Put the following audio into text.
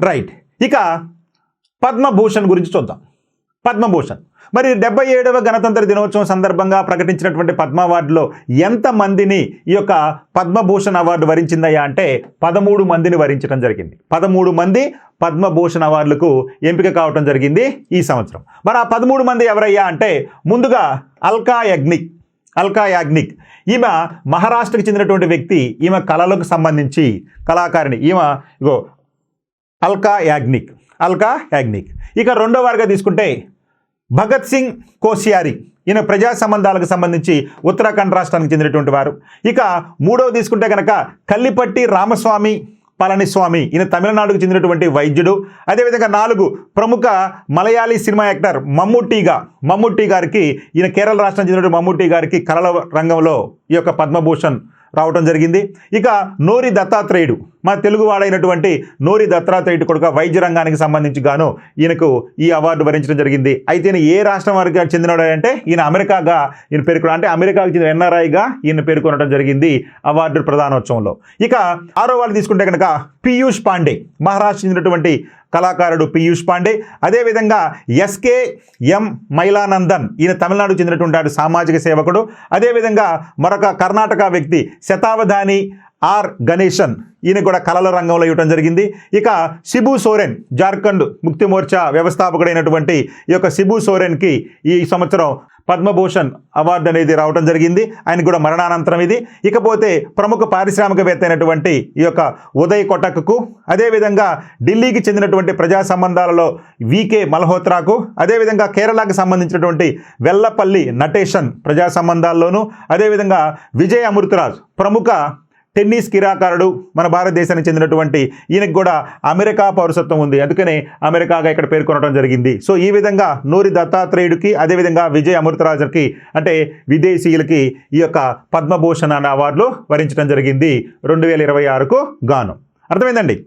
Right. ఇక పద్మభూషణ్ గురించి చూద్దాం. పద్మభూషణ్ మరి 77వ గణతంత్ర దినోత్సవం సందర్భంగా ప్రకటించినటువంటి పద్మ అవార్డులో ఎంతమందిని ఈ యొక్క పద్మభూషణ్ అవార్డు వరించిందయ్యా అంటే 13 మందిని వరించడం జరిగింది. 13 మంది పద్మభూషణ్ అవార్డులకు ఎంపిక కావడం జరిగింది ఈ సంవత్సరం. మరి ఆ 13 మంది ఎవరయ్యా అంటే ముందుగా అల్కా యాగ్నిక్. ఈమె మహారాష్ట్రకు చెందినటువంటి వ్యక్తి. ఈమె కళలకు సంబంధించి కళాకారిణి. ఈమె ఇగో అల్కా యాగ్నిక్. ఇక రెండో వారుగా తీసుకుంటే భగత్ సింగ్ కోశ్యారి. ఈయన ప్రజా సంబంధాలకు సంబంధించి ఉత్తరాఖండ్ రాష్ట్రానికి చెందినటువంటి వారు. ఇక మూడవ తీసుకుంటే కనుక కల్లిపట్టి రామస్వామి పళనిస్వామి. ఈయన తమిళనాడుకు చెందినటువంటి వైద్యుడు. అదేవిధంగా 4 ప్రముఖ మలయాళీ సినిమా యాక్టర్ మమ్ముట్టి గారికి, ఈయన కేరళ రాష్ట్రం చెందినటువంటి మమ్ముట్టి గారికి కళల రంగంలో ఈ యొక్క పద్మభూషణ్ రావటం జరిగింది. ఇక నోరి దత్తాత్రేయుడు, మన తెలుగు వాడైనటువంటి నోరి దత్తాత్రేయుడు కొడుక వైద్య రంగానికి సంబంధించి గాను ఈయనకు ఈ అవార్డు వరించడం జరిగింది. అయితే ఈయన ఏ రాష్ట్రం వారికి చెందినవాడు అంటే ఈయన అమెరికాగా ఈయన పేర్కొన అంటే అమెరికాకు చెందిన ఎన్ఆర్ఐగా ఈయన పేర్కొనడం జరిగింది అవార్డు ప్రదానోత్సవంలో. ఇక ఆరో వాళ్ళు తీసుకుంటే కనుక పీయూష్ పాండే, మహారాష్ట్ర చెందినటువంటి కళాకారుడు పీయూష్ పాండే. అదేవిధంగా ఎస్కేఎం మైలానందన్, ఈయన తమిళనాడుకు చెందినటువంటి సామాజిక సేవకుడు. అదేవిధంగా మరొక కర్ణాటక వ్యక్తి శతావధాని ఆర్ గణేశన్, ఈయన కూడా కళల రంగంలో ఇవ్వడం జరిగింది. ఇక శిబు సోరెన్, జార్ఖండ్ ముక్తి మోర్చా వ్యవస్థాపకుడైనటువంటి ఈ యొక్క శిబు సోరెన్కి ఈ సంవత్సరం పద్మభూషణ్ అవార్డు అనేది రావడం జరిగింది. ఆయన కూడా మరణానంతరం ఇది. ఇకపోతే ప్రముఖ పారిశ్రామికవేత్త అయినటువంటి ఈ యొక్క ఉదయ్ కొటక్కు, అదేవిధంగా ఢిల్లీకి చెందినటువంటి ప్రజా సంబంధాలలో వికే మల్హోత్రాకు, అదేవిధంగా కేరళకు సంబంధించినటువంటి వెల్లపల్లి నటేషన్ ప్రజా సంబంధాల్లోనూ, అదేవిధంగా విజయ్ అమృతరాజ్ ప్రముఖ టెన్నిస్ క్రీడాకారుడు, మన భారతదేశానికి చెందినటువంటి ఈయనకు కూడా అమెరికా పౌరసత్వం ఉంది, అందుకనే అమెరికాగా ఇక్కడ పేర్కొనడం జరిగింది. సో ఈ విధంగా నూరి దత్తాత్రేయుడికి, అదేవిధంగా విజయ్ అమృతరాజుకి అంటే విదేశీయులకి ఈ యొక్క పద్మభూషణ్ అనే అవార్డులు వరించడం జరిగింది 2026కు గాను. అర్థమైందండి?